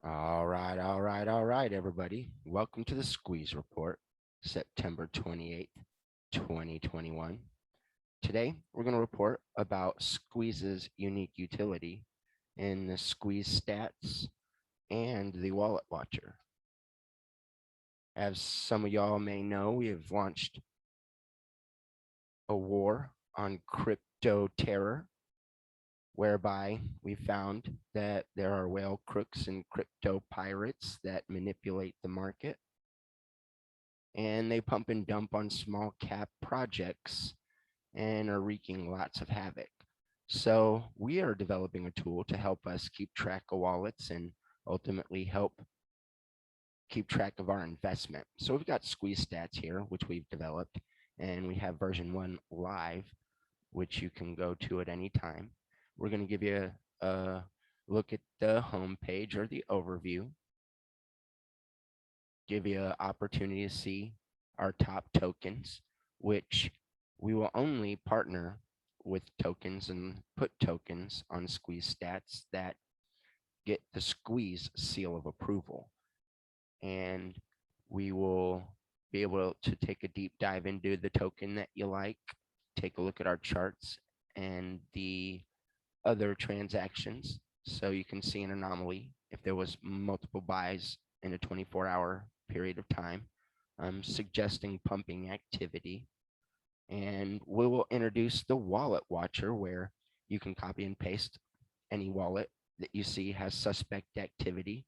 All right, everybody. Welcome to the Squeeze Report, September 28th, 2021. Today, we're going to report about Squeeze's unique utility in the Squeeze stats and the Wallet Watcher. As some of y'all may know, we have launched a war on crypto terror, whereby we found that there are whale crooks and crypto pirates that manipulate the market, and they pump and dump on small cap projects and are wreaking lots of havoc. So we are developing a tool to help us keep track of wallets and ultimately help keep track of our investment. So we've got Squeeze Stats here, which we've developed, and we have version 1 live, which you can go to at any time. We're going to give you a look at the home page or the overview, give you an opportunity to see our top tokens, which we will only partner with tokens and put tokens on Squeeze Stats that get the Squeeze seal of approval. And we will be able to take a deep dive into the token that you like, take a look at our charts and the other transactions, so you can see an anomaly if there was multiple buys in a 24-hour period of time, suggesting pumping activity. And we will introduce the Wallet Watcher, where you can copy and paste any wallet that you see has suspect activity,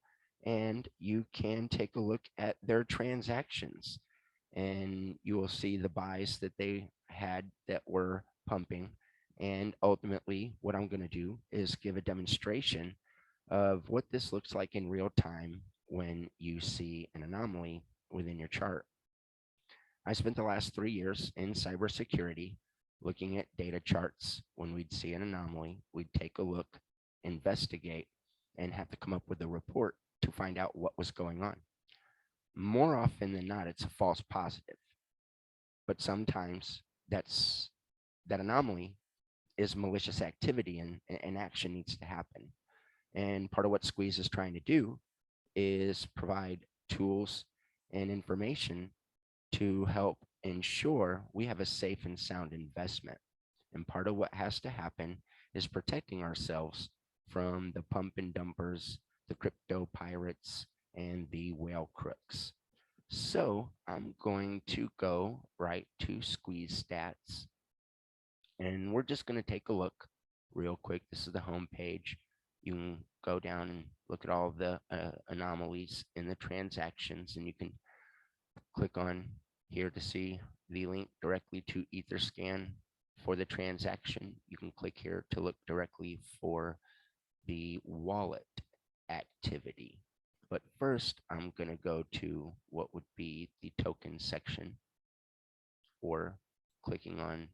and you can take a look at their transactions, and you will see the buys that they had that were pumping. And ultimately, what I'm going to do is give a demonstration of what this looks like in real time when you see an anomaly within your chart. I spent the last 3 years in cybersecurity looking at data charts. When we'd see an anomaly, we'd take a look, investigate, and have to come up with a report to find out what was going on. More often than not, it's a false positive, but sometimes that anomaly is malicious activity, and action needs to happen. And part of what Squeeze is trying to do is provide tools and information to help ensure we have a safe and sound investment. And part of what has to happen is protecting ourselves from the pump and dumpers, the crypto pirates, and the whale crooks. So I'm going to go right to Squeeze Stats, and we're just going to take a look real quick. This is the home page. You can go down and look at all the anomalies in the transactions, and you can click on here to see the link directly to Etherscan for the transaction. You can click here to look directly for the wallet activity. But first, I'm going to go to what would be the token section, or clicking on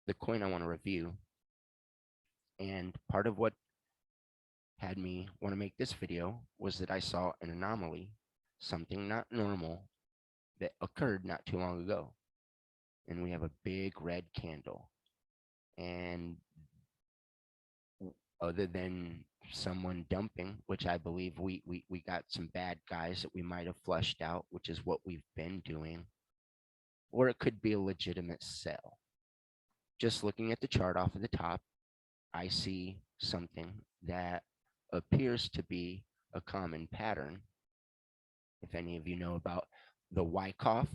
the coin I want to review. And part of what had me want to make this video was that I saw an anomaly, something not normal, that occurred not too long ago. And we have a big red candle. And other than someone dumping, which I believe we got some bad guys that we might have flushed out, which is what we've been doing, or it could be a legitimate sell. Just looking at the chart off of the top, I see something that appears to be a common pattern. If any of you know about the Wyckoff,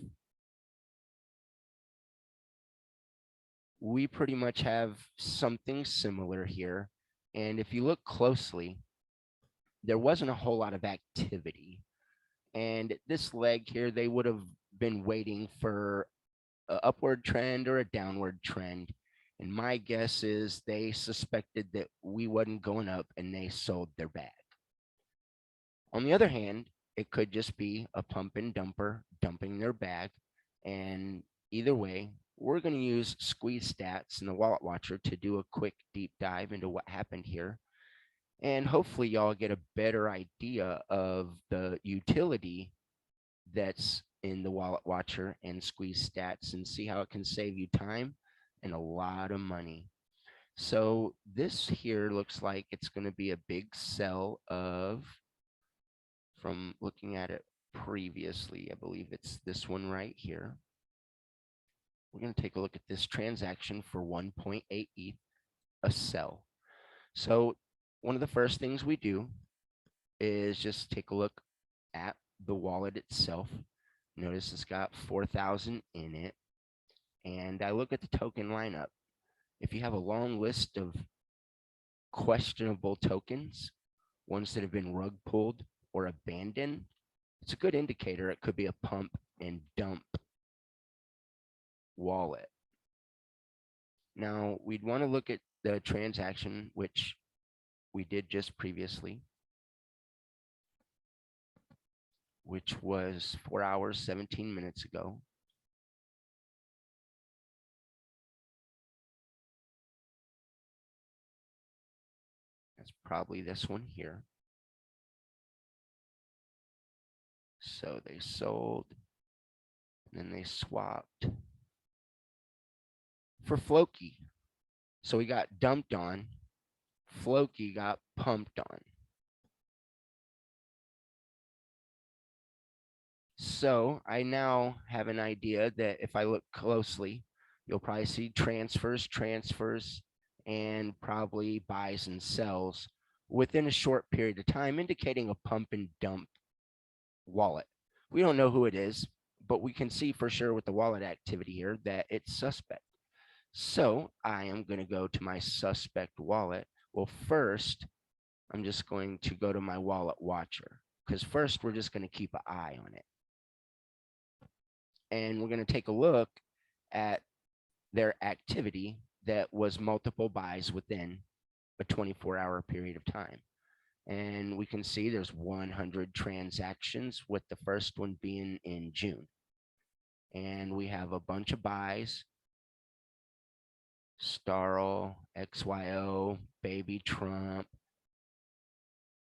we pretty much have something similar here. And if you look closely, there wasn't a whole lot of activity. And this leg here, they would have been waiting for an upward trend or a downward trend. And my guess is they suspected that we wasn't going up, and they sold their bag. On the other hand, it could just be a pump and dumper dumping their bag. And either way, we're going to use Squeeze Stats and the Wallet Watcher to do a quick deep dive into what happened here. And hopefully y'all get a better idea of the utility that's in the Wallet Watcher and Squeeze Stats, and see how it can save you time and a lot of money. So this here looks like it's going to be a big cell of, from looking at it previously, I believe it's this one right here. We're going to take a look at this transaction for 1.8 ETH, a cell. So one of the first things we do is just take a look at the wallet itself. Notice it's got 4,000 in it. And I look at the token lineup. If you have a long list of questionable tokens, ones that have been rug pulled or abandoned, it's a good indicator it could be a pump and dump wallet. Now, we'd want to look at the transaction, which we did just previously, which was 4 hours, 17 minutes ago. That's probably this one here. So they sold, and then they swapped for Floki. So we got dumped on. Floki got pumped on. So I now have an idea that if I look closely, you'll probably see transfers, and probably buys and sells within a short period of time, indicating a pump and dump wallet. We don't know who it is, but we can see for sure with the wallet activity here that it's suspect. So I am going to go to my suspect wallet. Well, first, I'm just going to go to my wallet watcher, because first we're just going to keep an eye on it. And we're going to take a look at their activity that was multiple buys within a 24-hour period of time. And we can see there's 100 transactions, with the first one being in June. And we have a bunch of buys: Starl, XYO, Baby Trump,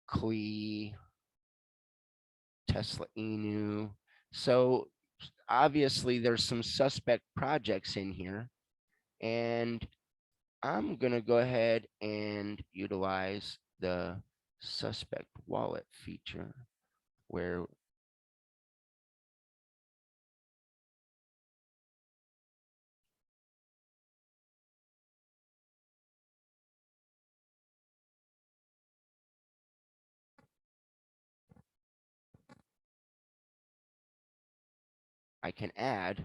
Klee, Tesla Inu. So obviously there's some suspect projects in here, and I'm going to go ahead and utilize the suspect wallet feature, where I can add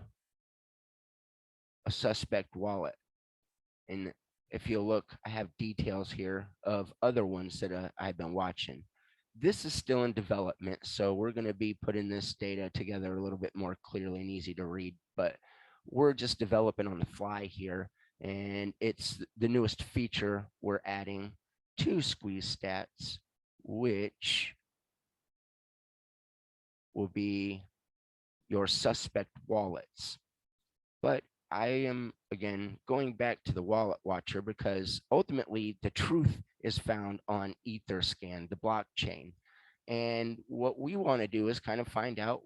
a suspect wallet. And if you look, I have details here of other ones that I've been watching. This is still in development, so we're going to be putting this data together a little bit more clearly and easy to read, but we're just developing on the fly here, and it's the newest feature we're adding to Squeeze Stats, which will be your suspect wallets. But I am, again, going back to the wallet watcher, because ultimately the truth is found on Etherscan, the blockchain. And what we want to do is kind of find out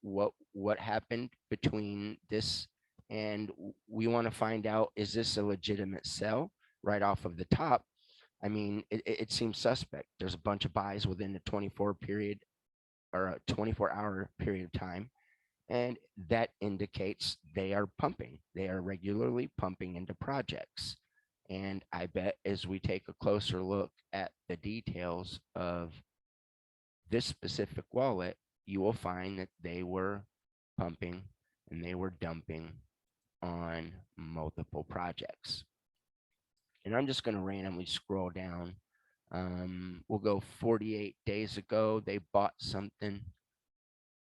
what happened between this, and we want to find out, is this a legitimate sell right off of the top? I mean, it seems suspect. There's a bunch of buys within the 24 period, or a 24-hour period of time, and that indicates they are pumping. They are regularly pumping into projects. And I bet as we take a closer look at the details of this specific wallet, you will find that they were pumping and they were dumping on multiple projects. And I'm just going to randomly scroll down. We'll go 48 days ago, they bought something.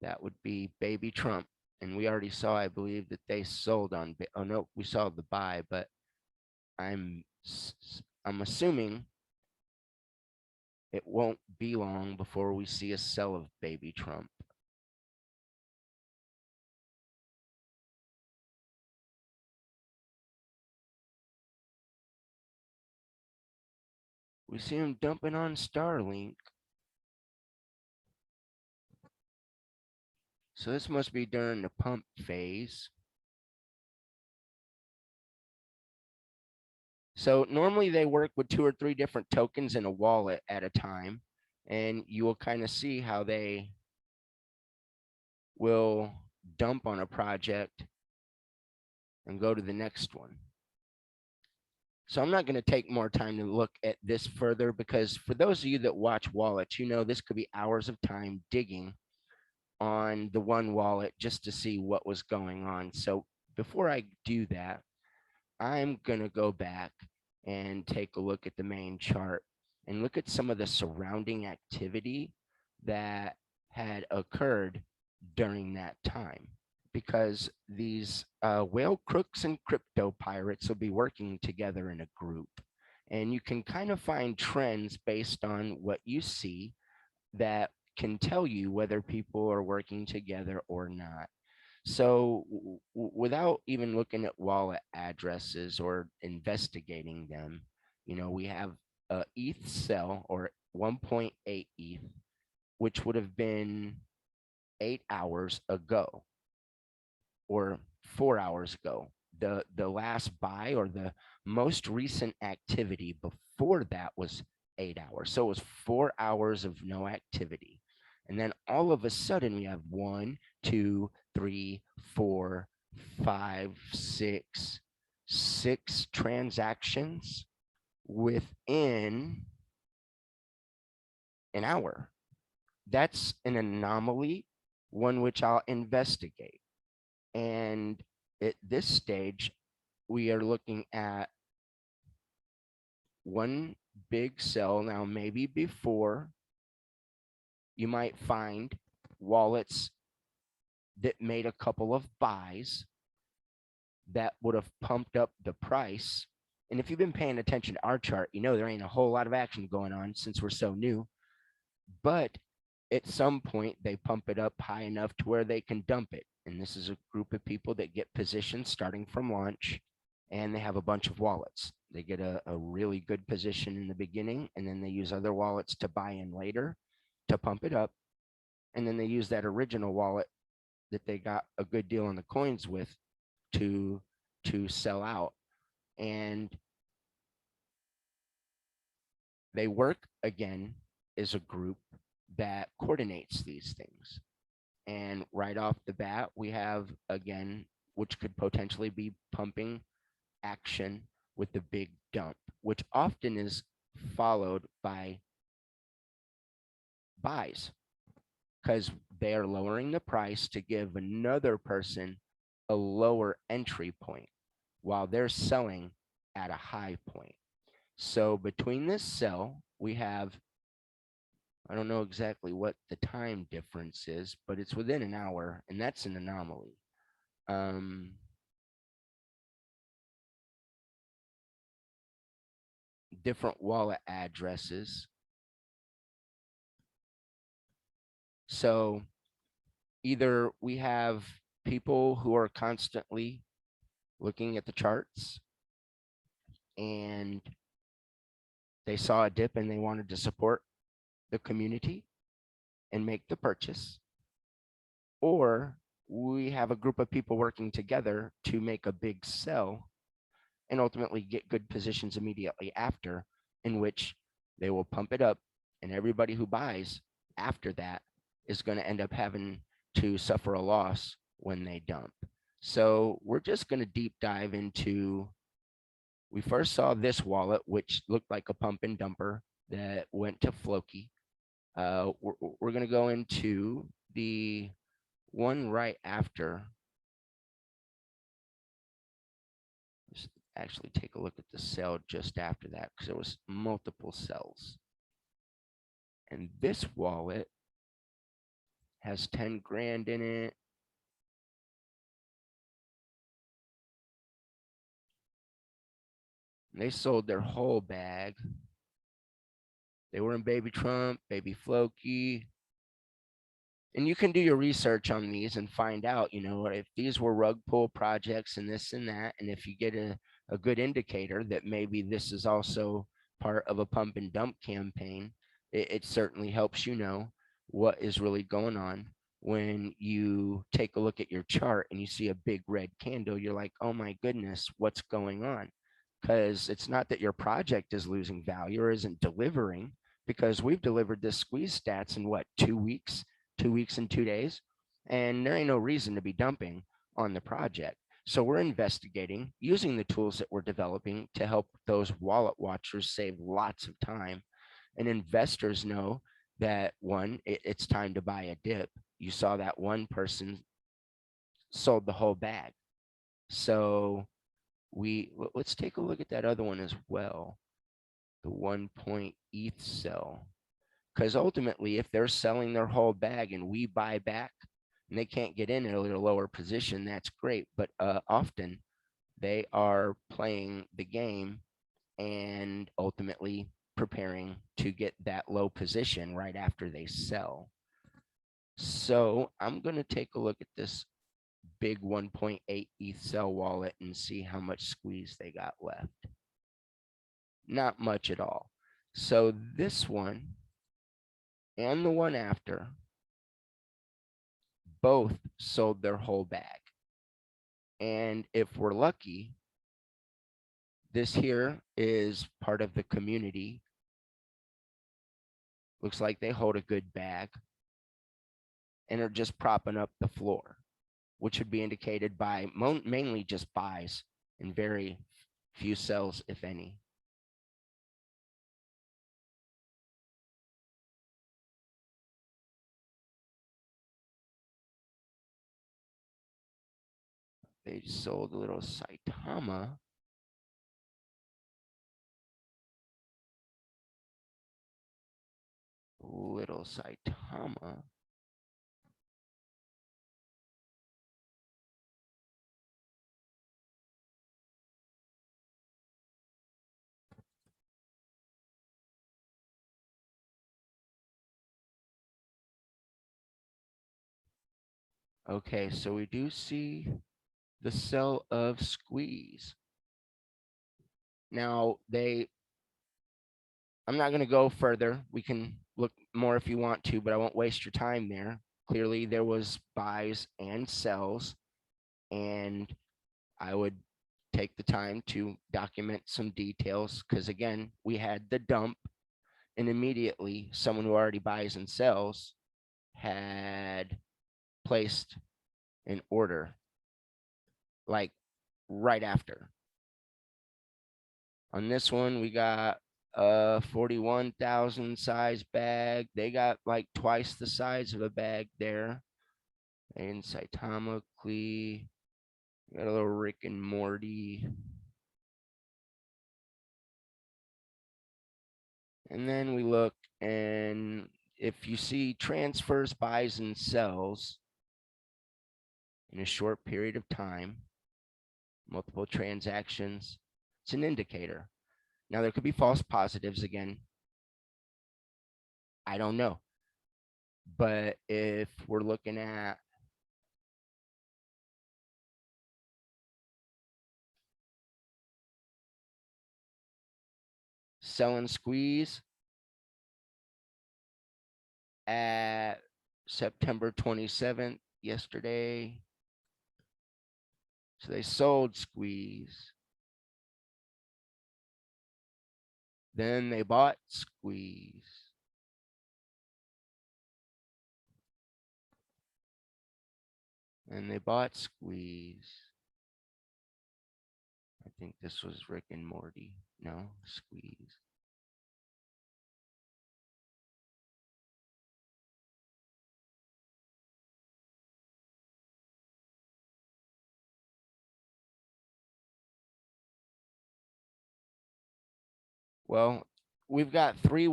That would be Baby Trump. And we already saw, I believe, that they sold on, oh no, we saw the buy, but I'm assuming it won't be long before we see a sell of Baby Trump. We see him dumping on Starlink. So this must be during the pump phase. So normally they work with 2 or 3 different tokens in a wallet at a time, and you will kind of see how they will dump on a project and go to the next one. So I'm not going to take more time to look at this further, because for those of you that watch wallets, you know this could be hours of time digging on the one wallet just to see what was going on. So before I do that, I'm going to go back and take a look at the main chart and look at some of the surrounding activity that had occurred during that time, because these whale crooks and crypto pirates will be working together in a group. And you can kind of find trends based on what you see that can tell you whether people are working together or not. So, without even looking at wallet addresses or investigating them, we have a ETH sell, or 1.8 ETH, which would have been 8 hours ago or 4 hours ago. The last buy, or the most recent activity before that, was 8 hours. So it was 4 hours of no activity. And then all of a sudden we have 1, 2, 3, 4, 5, 6 transactions within an hour. That's an anomaly, one which I'll investigate. And at this stage, we are looking at one big sell. Now, maybe before, you might find wallets that made a couple of buys that would have pumped up the price. And if you've been paying attention to our chart, you know there ain't a whole lot of action going on since we're so new. But at some point, they pump it up high enough to where they can dump it. And this is a group of people that get positions starting from launch, and they have a bunch of wallets. They get a really good position in the beginning, and then they use other wallets to buy in later to pump it up. And then they use that original wallet that they got a good deal on the coins with to sell out. And they work again as a group that coordinates these things. And right off the bat, we have, again, which could potentially be pumping action with the big dump, which often is followed by buys, because they are lowering the price to give another person a lower entry point while they're selling at a high point. So between this sell, we have, I don't know exactly what the time difference is, but it's within an hour, and that's an anomaly. Different wallet addresses. So either we have people who are constantly looking at the charts, and they saw a dip and they wanted to support the community and make the purchase, or we have a group of people working together to make a big sell and ultimately get good positions immediately after, in which they will pump it up, and everybody who buys after that is going to end up having to suffer a loss when they dump. So we're just going to deep dive into, we first saw this wallet, which looked like a pump and dumper that went to Floki. We're going to go into the one right after. Let's actually take a look at the sell just after that, because there was multiple sells. And this wallet has 10 grand in it. And they sold their whole bag. They were in Baby Trump, Baby Floki. And you can do your research on these and find out, if these were rug pull projects and this and that. And if you get a good indicator that maybe this is also part of a pump and dump campaign, it certainly helps you know what is really going on. When you take a look at your chart and you see a big red candle, you're like, oh my goodness, what's going on? because it's not that your project is losing value or isn't delivering, because we've delivered this squeeze stats in what, 2 weeks, 2 weeks and 2 days, and there ain't no reason to be dumping on the project. So we're investigating using the tools that we're developing to help those wallet watchers save lots of time, and investors know that one, it's time to buy a dip. You saw that one person sold the whole bag. So let's take a look at that other one as well, the 1 point ETH sell. Because ultimately, if they're selling their whole bag and we buy back and they can't get in at a little lower position, that's great. But often they are playing the game and ultimately preparing to get that low position right after they sell. So I'm going to take a look at this big 1.8 ETH sell wallet and see how much squeeze they got left. Not much at all. So this one and the one after both sold their whole bag. And if we're lucky, this here is part of the community. Looks like they hold a good bag and are just propping up the floor, which would be indicated by mainly just buys and very few sells, if any. They sold a little Saitama. Little Saitama. Okay, so we do see the sell of squeeze. Now I'm not going to go further. We can look more if you want to, but I won't waste your time there. Clearly there was buys and sells, and I would take the time to document some details, because again, we had the dump, and immediately someone who already buys and sells had placed an order like right after. On this one, we got a 41,000 size bag. They got like twice the size of a bag there. And Saitama, Klee, got a little Rick and Morty. And then we look, and if you see transfers, buys, and sells in a short period of time, multiple transactions, it's an indicator. Now, there could be false positives again. I don't know. But if we're looking at selling squeeze at September 27th, yesterday, so they sold squeeze. Then they bought squeeze. And they bought squeeze. I think this was Rick and Morty. No, squeeze. Well, we've got 4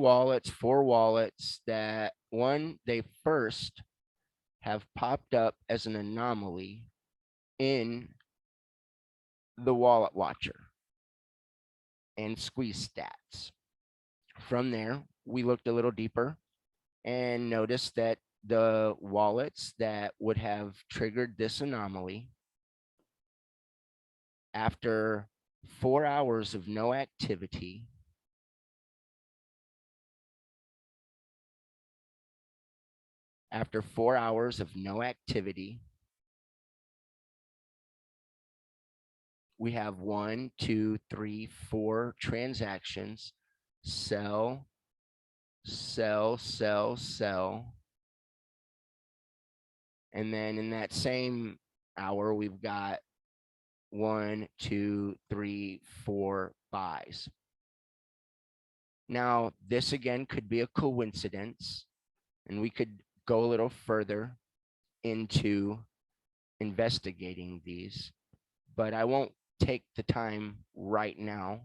wallets that one, they first have popped up as an anomaly in the wallet watcher and squeeze stats. From there, we looked a little deeper and noticed that the wallets that would have triggered this anomaly, after 4 hours of no activity, we have 1, 2, 3, 4 transactions, sell, sell, sell, sell. And then in that same hour, we've got 1, 2, 3, 4 buys. Now, this again could be a coincidence, and we could go a little further into investigating these, but I won't take the time right now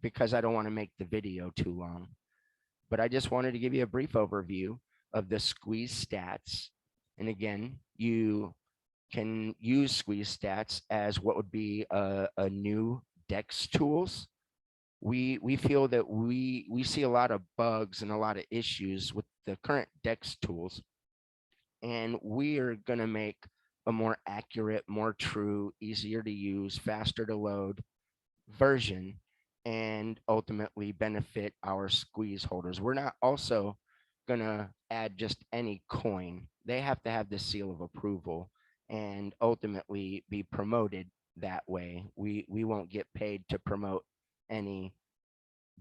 because I don't want to make the video too long. But I just wanted to give you a brief overview of the squeeze stats. And again, you can use squeeze stats as what would be a new DEX tools. We feel that we see a lot of bugs and a lot of issues with the current DEX tools, and we are going to make a more accurate, more true, easier to use, faster to load version, and ultimately benefit our squeeze holders. We're not also going to add just any coin. They have to have the seal of approval and ultimately be promoted that way. We won't get paid to promote any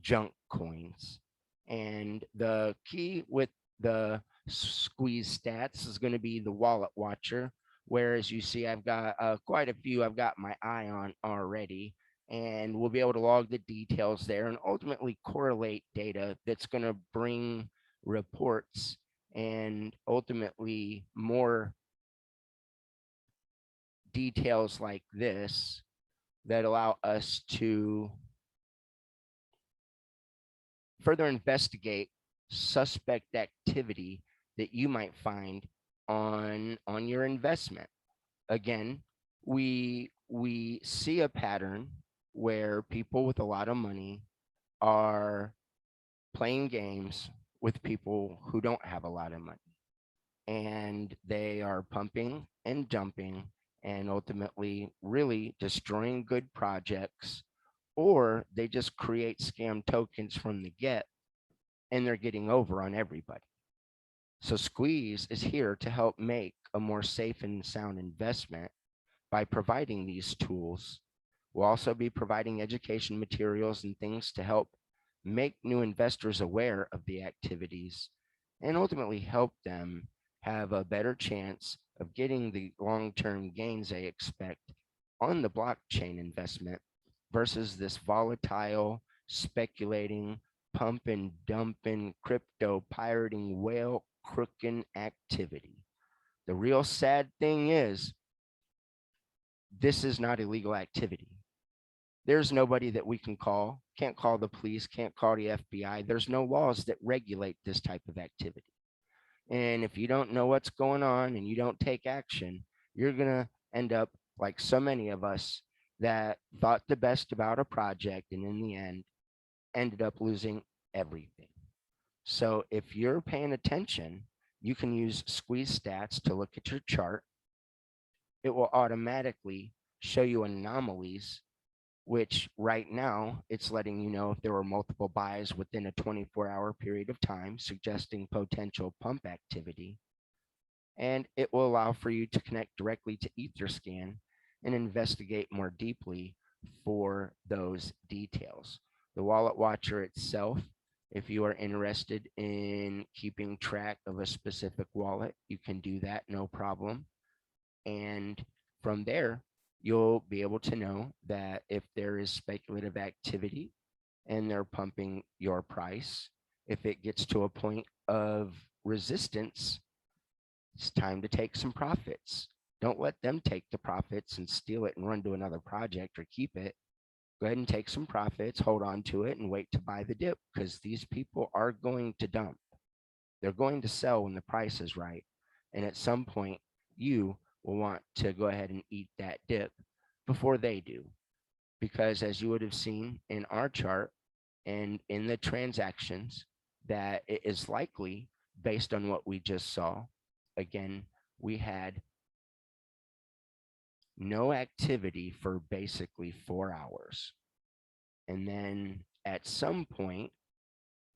junk coins. And the key with the squeeze stats is going to be the wallet watcher. Whereas you see, I've got quite a few I've got my eye on already. And we'll be able to log the details there and ultimately correlate data that's going to bring reports and ultimately more details like this that allow us to further investigate suspect activity that you might find on your investment. Again, we see a pattern where people with a lot of money are playing games with people who don't have a lot of money, and they are pumping and dumping and ultimately really destroying good projects, or they just create scam tokens from the get and they're getting over on everybody. So Squeeze is here to help make a more safe and sound investment by providing these tools. We'll also be providing education materials and things to help make new investors aware of the activities and ultimately help them have a better chance of getting the long-term gains they expect on the blockchain investment versus this volatile, speculating, pumping, dumping, crypto pirating, whale crooking activity. The real sad thing is, this is not illegal activity. There's nobody that we can call, can't call the police, can't call the FBI. There's no laws that regulate this type of activity. And if you don't know what's going on and you don't take action, you're going to end up like so many of us that thought the best about a project and in the end ended up losing everything. So if you're paying attention, you can use squeeze stats to look at your chart. It will automatically show you anomalies, which right now it's letting you know if there were multiple buys within a 24-hour period of time, suggesting potential pump activity. And it will allow for you to connect directly to Etherscan and investigate more deeply for those details. The wallet watcher itself, if you are interested in keeping track of a specific wallet, you can do that, no problem. And from there, you'll be able to know that if there is speculative activity and they're pumping your price, if it gets to a point of resistance, it's time to take some profits. Don't let them take the profits and steal it and run to another project or keep it. Go ahead and take some profits, hold on to it, and wait to buy the dip, because these people are going to dump. They're going to sell when the price is right. And at some point, you will want to go ahead and eat that dip before they do. Because as you would have seen in our chart and in the transactions, that it is likely, based on what we just saw, again, we had no activity for basically 4 hours. And then at some point,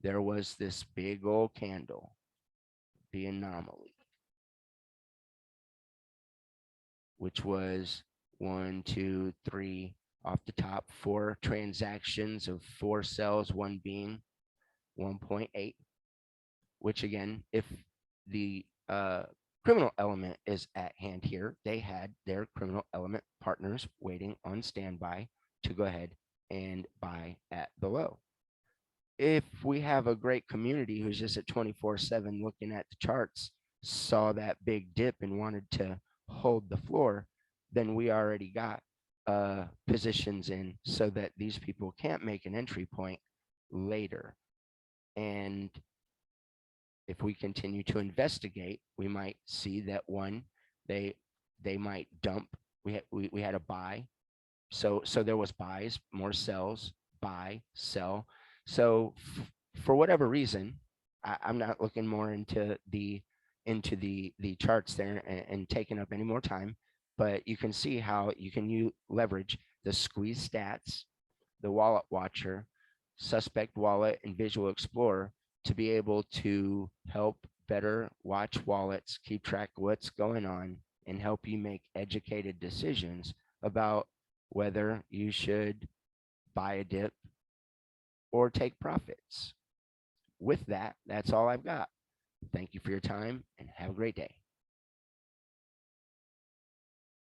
there was this big old candle, the anomaly, which was one, two, three off the top, 4 transactions of 4 cells, one being 1.8, which again, if the criminal element is at hand here, they had their criminal element partners waiting on standby to go ahead and buy at the low. If we have a great community who's just at 24/7 looking at the charts, saw that big dip and wanted to hold the floor, then we already got positions in so that these people can't make an entry point later. And if we continue to investigate, we might see that one, they they might dump. We had a buy, so there was buys, more sells, buy, sell. So for whatever reason, I'm not looking more into the charts there and taking up any more time, but you can see how you can leverage the squeeze stats, the wallet watcher, suspect wallet, and visual explorer to be able to help better watch wallets, keep track of what's going on, and help you make educated decisions about whether you should buy a dip or take profits. With that, that's all I've got. Thank you for your time and have a great day.